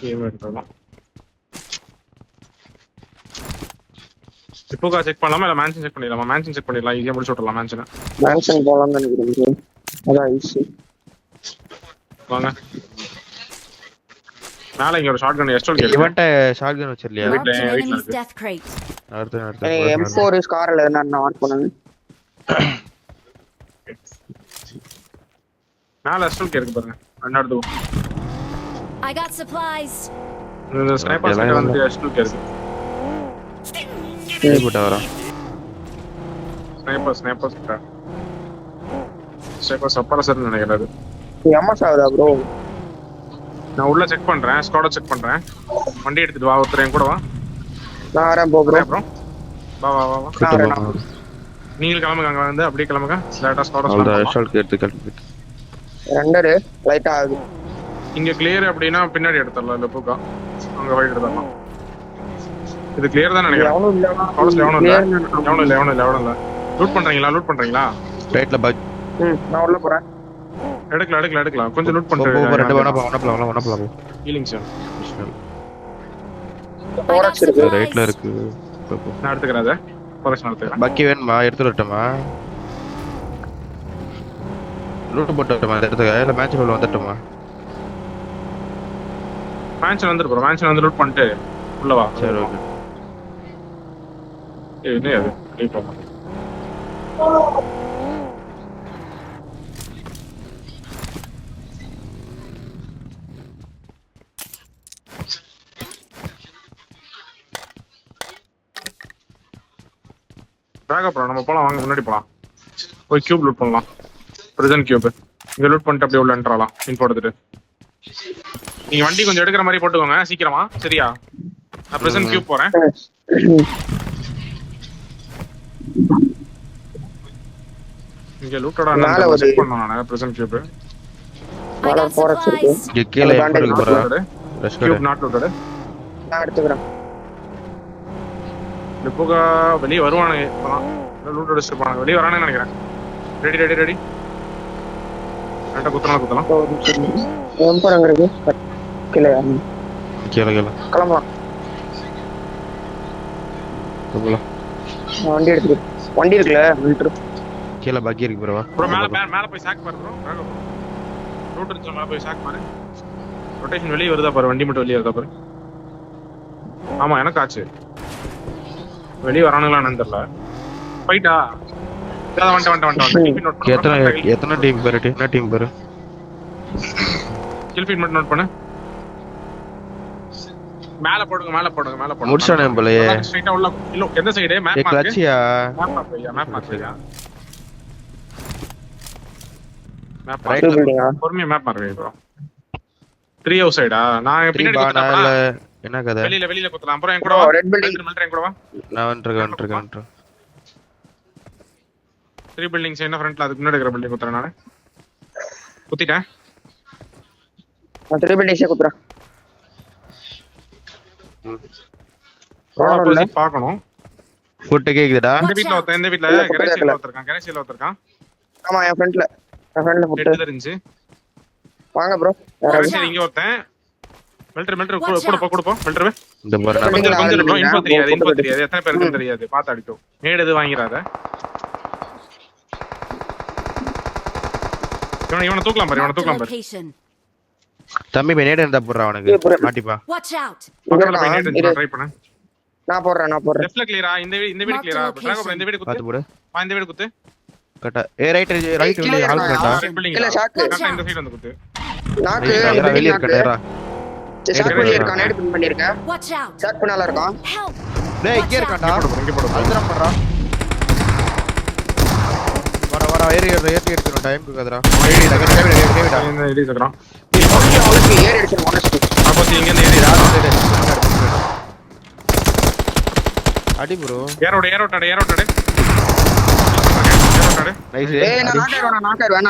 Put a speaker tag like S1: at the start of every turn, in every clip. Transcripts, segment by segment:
S1: Game எடுத்துடலாம். இப்போ check பண்ணலாமா இல்ல மேன்ஷன் செக் பண்ணிடலாமா? மேன்ஷன் செக் பண்ணிடலாம், ஈஸியா முடிச்சு விட்டுறலாம் மேன்ஷனை.
S2: மேன்ஷன் போலாம்னு நினைக்கிறேன். அதான் ஈஸி.
S1: வாங்க மேல இங்க ஒரு ஷாட்கன் எஸ்டோல் கேக்கு.
S3: இவன்ட்ட ஷாட்கன் வச்சிரலையா?
S1: வீட்ல
S4: Marked an
S1: வீட்ல
S4: enemy's
S1: இருக்கு.
S4: death crate.
S3: அடுத்து
S2: M4 ஸ்கார்ல என்ன ஆன் பண்ணுங்க.
S1: மேல எஸ்டோல் கேக்கு பாருங்க. ரெண்டாவது
S4: I got supplies.
S1: இந்த ஸ்னைப்பர் சைடு வந்து எஸ்டோல் கேக்கு.
S3: ஏய் போடா வரா.
S1: ஸ்னைப்பர் சப்பரசர்னு நினைக்கிறாரு.
S2: எம்எஸ் ஆகுதா ப்ரோ?
S1: நான் உள்ள செக் பண்றேன், ஸ்குவாட செக் பண்றேன். வண்டி எடுத்துட்டு வா, ஒருத்தர் என் கூட வா.
S2: நான் வரேன் ப்ரோ.
S1: அப்புறம் வா வா வா வா.
S2: நான் வரேன்.
S1: நீங்க கிளம்புங்க, அங்க வந்து அப்படியே கிளம்புங்க. லேட்டா ஸ்குவாட
S3: அந்த
S1: ஸ்டார்ட்
S3: ஷாட் கேட்டு
S2: ரெண்டரு லைட்டா ஆகுது.
S1: இங்க கிளியர் அப்படினா பின்னாடி எடுத்துறலாம், இல்ல பூக்கா அங்க வைட் எடுத்துறலாம். இது கிளியர் தான் நினைக்கிறேன்.
S2: எவனும் இல்ல.
S1: ஸ்குவாட்ல எவனும் இல்ல. லூட் பண்றீங்களா?
S3: ரைட்ல பக்.
S2: நான் உள்ள போறேன்.
S1: எடுக்கலாம். கொஞ்சம் லூட்
S3: போ
S1: பண்ணிட்டு
S3: ரெண்டு வணப்பலாம்.
S1: Healing sir.
S2: போரக்ஸ் இருக்கு.
S3: ரைட்ல இருக்கு.
S1: நான் எடுத்துக்கிறேன் அத. போரக்ஸ் எடுத்துக்கிறேன்.
S3: பக்கி வேணுமா? எடுத்து வரட்டுமா? லூட் போட்டு வரட்டுமா? எடுத்துக்க இல்ல மேட்ச் உள்ள வந்துட்டோமா?
S1: மேன்ஷன் வந்து ப்ரோ, மேன்ஷன் வந்து லூட் பண்ணிட்டு உள்ள வா.
S3: சரி ஓகே.
S1: என்ன அது? டீப்பா பேக்கப் ப்ரோ, நம்ம போலாம் வாங்க, முன்னாடி போலாம். போய் கியூப் லூட் பண்ணலாம். பிரிசன் கியூப் இங்க லூட் பண்ணிட்டு அப்படியே உள்ள என்ட்ரலாம். இன்ஃபோ எடுத்துட்டு நீங்க வண்டி கொஞ்சம் எடுக்கிற மாதிரி போட்டுக்கோங்க சீக்கிரமா, சரியா? நான் பிரிசன் கியூப் போறேன். இங்க லூட்டடா நான் செக் பண்ணனும். நான் prison cube
S4: I got supplies.
S3: இங்க கீழ இருக்கு போறா. Rush
S1: cube not looted.
S2: நான் எடுத்துக்கிறேன்.
S1: லிப்போகா வெளிய வருவானுங்க இப்பலாம். லூட் அடிச்சிட்டு போறாங்க. வெளிய வரானே நினைக்கிறேன். ரெடி. ரெண்டா குத்தலாம்.
S2: M4 அங்க இருக்கு. கீழ கிளம்பலாம்.
S3: போலாம்.
S2: வண்டி எடுத்துக்கிறேன். வண்டி இருக்குல மீட்டர்.
S3: கீழ பக்கி இருக்கு ப்ரோ.
S1: ப்ரோ மேல போய் சாக் பாரு ப்ரோ. லூட் அடிச்ச மேல போய் சாக் பாரு. ரொட்டேஷன் வெளிய வருதா பாரு, வண்டி மட்டும் வெளிய வருதா பாரு. ஆமா எனக்கு ஆச்சு. வெளிய வரானுங்களா என்னன்னு தெரியல. ஃபைட்டா வந்துட்டேன்.
S3: எத்தனை டீம் பேரு? என்ன டீம் பேரு?
S1: கில் ஃபீட் மட்டும் நோட் பண்ணு. மேல போடுங்க.
S3: முடிச்சானே போலயே.
S1: ஸ்ட்ரைட்டா உள்ள இல்ல எந்த சைடு? Map mark.
S3: கிளச்சியா?
S1: Map mark.
S3: ரைட்
S2: பில்டிங்கா?
S1: பொறுமையா மேப் மார்க் ப்ரோ. 3 ஹவுஸ் சைடா? நான் பின்னாடி குத்தறேன்.
S3: என்ன கதை?
S1: வெளியில குத்தலாம். அப்புறம் என் கூட வா.
S2: Red building.
S1: என் கூட வா.
S3: நான் வந்துட்டேன்.
S1: 3 பில்டிங்ஸ் என்ன ஃப்ரண்ட்ல அதுக்கு முன்னாடி இருக்கிற பில்டிங் குத்துறேன் நானு. குத்திட்டேன்.
S2: நான் 3 பில்டிங்ஸே குத்துறேன்.
S1: ரோட பார்க்கணும்.
S3: ஃபுட் கேக்குதுடா.
S1: இந்த வீட்ல கரேஜ்ல ஒருத்தர்க்கான்.
S2: ஆமா என் ஃப்ரண்ட்ல ஃபுட்
S1: இருந்துச்சு.
S2: வாங்க ப்ரோ.
S1: கரேஜ் இங்க ஒருத்தன். மெல்டர் கூட போ. மெல்டர்
S3: இந்த பாரு
S1: கொஞ்சம் ப்ரோ. இன்ஃபோ தெரியாது. எத்தனை பேருக்கு தெரியாது. பாத்து அடிக்கும். நேடு எது வாங்கிராத. இவனை தூக்கலாம் பாரு.
S4: Location.
S3: தம்பி நேடு இருந்தா போறா அவனுக்கு. மாட்டிப்பா.
S4: Watch out.
S1: பக்கத்துல போய் நேடு ட்ரை பண்ணு.
S2: நான் போறேன்.
S1: லெஃப்ட்ல கிளியரா? இந்த வீடு கிளியரா? டிராகோ ப்ரோ இந்த வீடு குத்து.
S3: பாத்து போடு.
S1: இந்த வீடு குத்து.
S3: கட்ட. ரைட் வெளிய ஆள் கட்டா.
S2: இல்ல ஷாட்.
S1: இந்த சைடு வந்து குத்து.
S2: நாக்கு
S3: வெளிய இருக்கடா.
S2: ஷாட் பண்ணி இருக்கான். நேடு பின் பண்ணிருக்கேன்.
S4: Watch out.
S2: ஷாட் பண்ணால இருக்கான்.
S4: Help.
S3: டேய் இங்க இருக்கடா.
S1: இங்க போடு.
S3: அல்ட்ரா பண்றா. வர ஏறி எடுக்கணும். டைம் குக்கறடா. ஏறி டேவிடா.
S1: இந்த ஏறி சக்கரம்.
S2: அவளுக்கு ஏர் அடிச்சு மொனஸ்ட்.
S1: அப்போ இங்க இருந்து ஏறி
S3: அடி ப்ரோ.
S1: ஏரோட்டாடு.
S3: நைஸ்.
S2: ஏய் நான் நாக்காடுவேன்.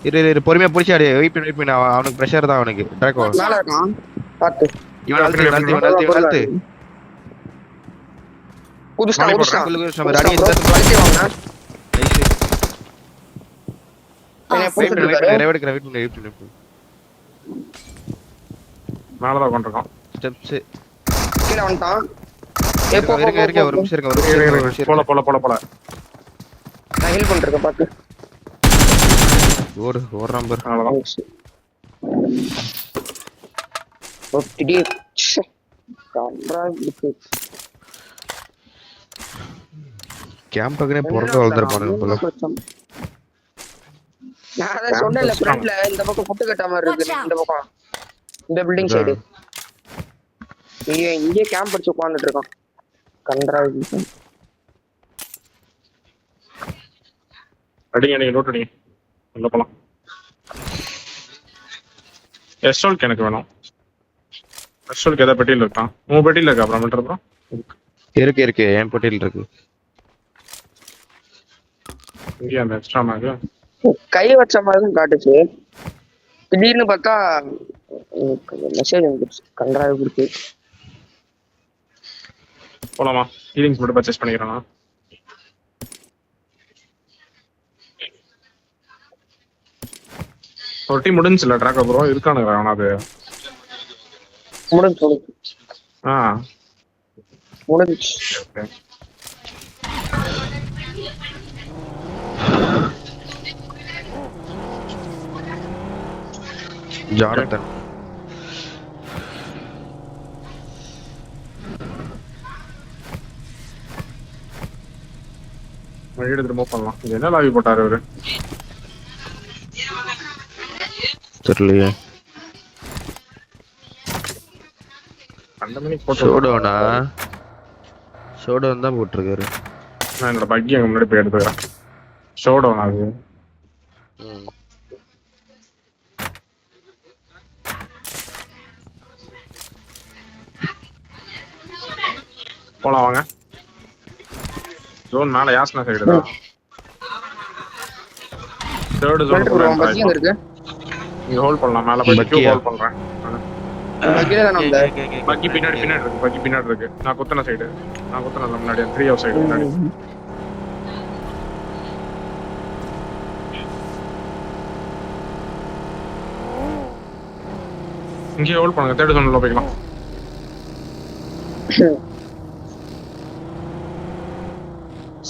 S3: இரு பொறுமையா புடிச்சு அடி. வெயிட் பண்ணு. அவனுக்கு பிரஷர் தான் அவனுக்கு. டிராகோ
S2: மேல இருக்கான். பாத்து.
S3: இவன் அழுத்து.
S2: புதுசா
S3: நம்ம அடி இந்த
S2: வலிச்சு வாங்க.
S3: நைஸ்.
S2: என்ன போட்டுட்டு இருக்காரு?
S3: வெயிட் பண்ணு.
S1: மேலதான் உட்காந்துருக்கான்.
S3: ஸ்டெப்ஸ்.
S2: கீழே வந்துட்டான். ஏ போ போ,
S3: இருங்க
S2: போ,
S3: இருங்க
S2: போ,
S3: ஒரு
S2: போ.
S3: நிமிஷம் இருங்க ஒரு நிமிஷம் இருங்க, ஒரு நிமிஷம்
S1: போல
S3: இருங்க.
S1: போல போல போல.
S2: நான் ஹெல்ப் பண்ணிருக்கேன் பாத்து.
S3: ஒரு நம்பர்.
S1: அவ்வளவுதான்.
S2: ஓ திடீர் கம்ரா இருக்கு.
S3: கேம்ப் பக்கனே பிறந்து வளர்ந்துருப்பானுங்க போல.
S2: நான் அதான் சொன்னேன்ல ஃப்ரண்ட்ல இந்த பக்கம் புட்டு கட்ட மாதிரி இருக்கு. இந்த பக்கம் இந்த பில்டிங் சைடு இங்கே கேம்ப் அடிச்சு உட்காந்துட்டு இருக்கான். கன்றா
S1: அடிங்க நீங்க நோட் அடிங்க. உள்ள போலாம். எஸ்டோல்க்கு எனக்கு வேணும். எஸ்டோல்க்கு ஏதாவது பெட்டியில் இருக்கான்? உங்க பெட்டியில் இருக்கா? அப்புறம் மட்டும்
S3: இருக்கு என் பொட்டியில் இருக்கு.
S1: இங்கே அந்த எக்ஸ்ட்ரா மேக்
S2: கை வச்ச மாதிரி காட்டுச்சு. திடீர்னு பார்த்தா மெசேஜ் வந்துருச்சு. கன்றாவி இருக்கு.
S1: போலாமா? ஹீலிங்ஸ் மட்டும் பர்ச்சேஸ் பண்ணிக்கிறேன்னா ஒரு டீம் முடிஞ்சுல ட்ராக் அப்புறம் இருக்கானுங்க. ஆனால் அது
S2: முடிஞ்சு
S1: ஆ
S2: முடிஞ்சு.
S1: ஓகே.
S3: ஜானத்தன்.
S1: வீடு திரும்ப பண்ணலாம். இது என்ன லாவி போட்டாரு அவரு?
S3: தெரியலையே.
S1: அந்த மணிக்கு போட்டு
S3: ஷோடவுன் தான் போட்டிருக்காரு.
S1: நான் என்னோட பக்கி அங்கே முன்னாடி போய் எடுத்துக்கிறேன். ஷோடவுன் ஆகுது. போலாம் வாங்க. ஜோன் மேல யாஸ்னா சைடு தான். தேர்ட் ஜோன்
S2: பக்கிங் இருக்கு.
S1: நீங்க ஹோல்ட் பண்ணலாம். மேல போய் கியூ ஹோல்ட் பண்றேன்.
S2: பக்கில தான் நம்ம
S1: பக்கி பின்னாடி இருக்கு. பக்கி பின்னாடி இருக்கு. நான் குத்தன சைடு. நான் குத்தன முன்னாடி 3 ஹவுஸ் சைடு முன்னாடி. இங்கே ஹோல்ட் பண்ணுங்க. தேர்ட் ஜோன்ல போய்க்கலாம்.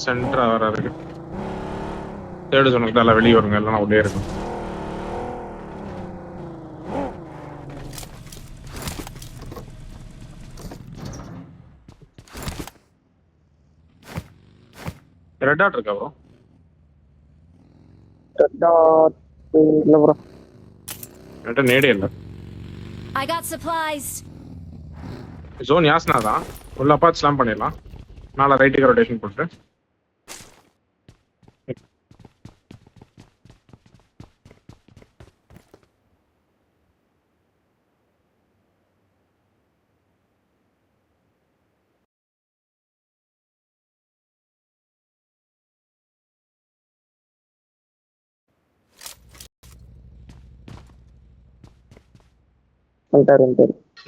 S1: சென்டரா வர இருக்கு. தேர்ட் ஜோனுக்கு தான் வெளியே வருங்க. இல்லைன்னா உள்ளே இருக்கும். ரெட் டாட் இருக்கா ப்ரோ?
S2: இல்ல ப்ரோ.
S1: என்கிட்ட நேடே இல்லை.
S4: I got supplies.
S1: ஜோன் யாஸ்னா தான். உள்ள அப்பாச் ஸ்லாம் பண்ணிடலாம். மேலே ரைட்டுக்கு ரொட்டேஷன் போட்டு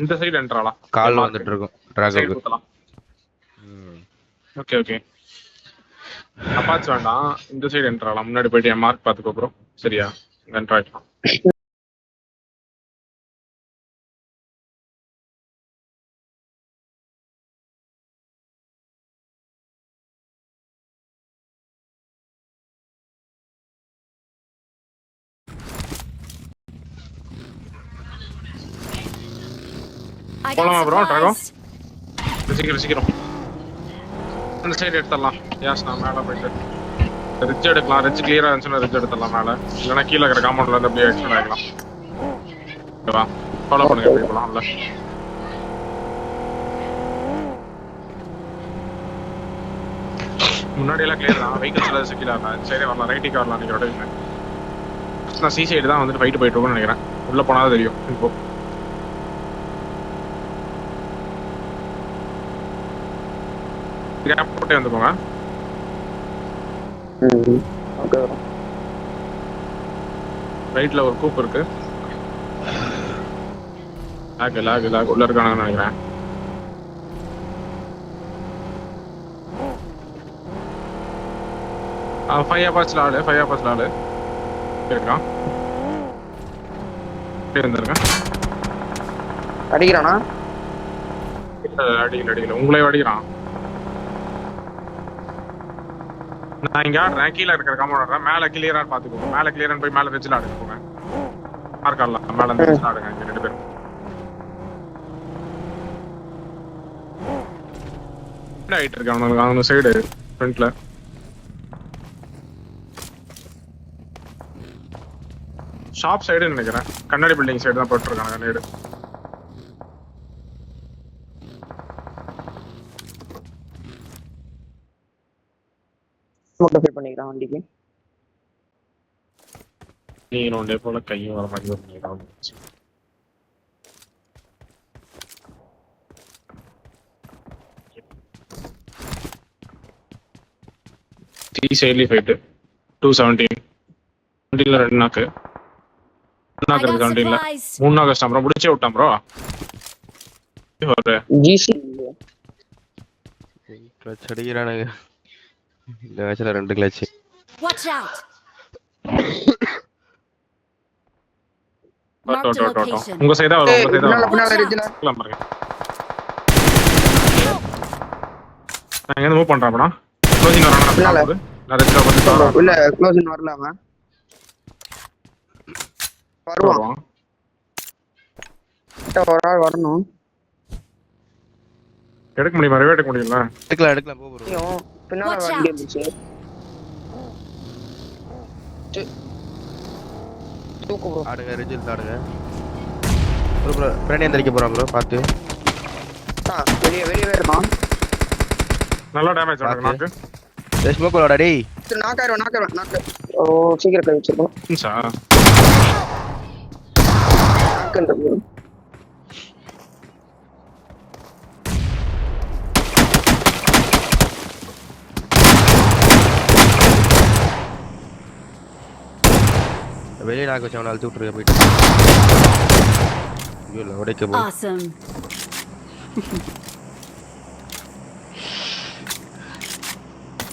S1: இந்த சைடு என்ட்ராலாம்.
S3: கால் வந்துட்டு இருக்கும் டிராகனுக்கு.
S1: Okay okay. அப்பாச் வேண்டாம். இந்த சைடு என்ட்ராலாம். முன்னாடி போயிட்டு என் மார்க் பார்த்துக்கோ ப்ரோ. சரியா? என்ட்ரா ஆயிடலாம்.
S4: I
S1: போலாமா
S4: got
S1: ப்ரோ? ட்ராகோ
S4: supplies.
S1: சீக்கிரம் சீக்கிரம் அந்த சைடு எடுத்துடலாம். யாஸ் நான் மேலே போயிட்டு ரிட்ஜ் எடுக்கலாம். ரிட்ஜ் கிளியரா இருந்துச்சுன்னா ரிட்ஜ் எடுத்துடலாம் மேலே. இல்லைன்னா கீழே இருக்கிற காம்பவுண்ட்ல இருந்து அப்படியே எக்ஸ்டெண்ட் ஆகிக்கலாம். ஓகேவா? ஃபாலோ பண்ணுங்க. எப்படி போகலாம்ல? முன்னாடி எல்லாம் கிளியர் தான். வெஹிக்கிள்ஸ் எல்லாம் செக்கில் ஆகலாம். சைடே வரலாம். ரைட்டுக்கு வரலாம். நீங்கள் ரொட்டேஷன். நான் சி சைடு தான் வந்துட்டு ஃபைட்டு போயிட்டு இருக்கோம்னு நினைக்கிறேன். உள்ள போனாலும் தெரியும். இப்போ கேப் போட்டே வந்துக்கோங்க. ரைட்ல ஒரு கூப் இருக்கு. லாக் உள்ள இருக்கானுங்கன்னு நினைக்கிறேன். ஃபைவ் அப்பாச்ல ஆளு இருக்கான். வந்துருங்க.
S2: அடிக்கிறானா?
S1: அடிக்கல உங்களே அடிக்கிறான். நான் இங்க ஆடுறேன், கீழே இருக்கிற காம்பவுண்ட் ஆடுறேன். மேல கிளியரா பாத்துக்கோங்க. மேல கிளியரா போய் மேல ரிட்ஜில் ஆடுங்க. போங்க மார்க்கால மேல இருந்து ரிட்ஜில் ஆடுங்க. இங்க 2 பேரும் ஆயிட்டு இருக்கு அவனுக்கு அவங்க சைடு ஃப்ரண்ட்ல. ஷாப் சைடு நினைக்கிறேன். கண்ணாடி பில்டிங் சைடு தான் போட்டு இருக்காங்க நேடு.
S2: மோடிஃபை பண்ணிக்கிறான் வண்டிக்கு.
S1: நீங்க ஒன்றே போல கையும் வர மாதிரி பண்ணிக்கிறான். சைட்லி ஃபைட் 217 வண்டியில 2 நாக்கு
S4: I got
S1: வண்டியில
S4: supplies.
S1: 3 நாக்கு கஷ்டம் ப்ரோ. முடிச்சே விட்டான் ப்ரோ.
S2: GC
S3: clutch அடிக்கிறானுங்க. இந்த மேட்ச்ல 2 clutch.
S4: Watch out. Marked a location.
S1: உங்க சைடா வரும். உங்க சைடா வரும்.
S2: பின்னால ரிட்ஜில
S1: பாருங்க. நான் எங்க மூவ் பண்றேன் ப்ரோ. க்ளோசிங் வரானே. நான் ரிட்ஜில வந்து
S2: இல்ல க்ளோசிங் வரலாமா? வருவான். ஒரு ஆள் வரணும்.
S1: எடுக்க முடியுமா? ரிவே எடுக்க முடியுமா?
S3: எடுக்கலாம் போ ப்ரோ.
S2: ஐயோ பின்னால
S4: Watch
S2: வண்டி
S4: out.
S2: இருந்துச்சு. தூக்கு ப்ரோ.
S3: ஆடுங்க ரிஜில் ஆடுங்க. ப்ரோ பிராணி எந்திரிக்க போறான் ப்ரோ பாத்து.
S2: வெளியவே இருக்கான்.
S1: நல்ல டேமேஜ் ஆகுது நாக்கு.
S3: ஸ்மோக் போடா டேய்.
S2: நாக்கு. ஓ சீக்கிரம் கை வச்சிருக்கோம்.
S1: சார்
S2: நாக்குன்ற ப்ரோ.
S3: வெளிய நாக்கு வச்சவன அழுத்தி விட்டுருக்க போயிட்டு. ஐயோ உடைக்க போ.
S4: Awesome.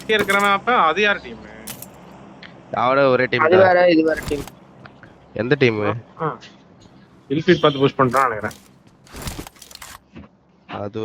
S1: இங்க இருக்கறவன் அப்ப அது யார் டீம்?
S3: அவட ஒரே டீம்
S2: அது
S3: தான்.
S2: வேற இது வேற டீம்.
S3: எந்த டீம்?
S1: இல்ஃபீட் பார்த்து புஷ் பண்றான்னு நினைக்கிறேன்.
S3: அது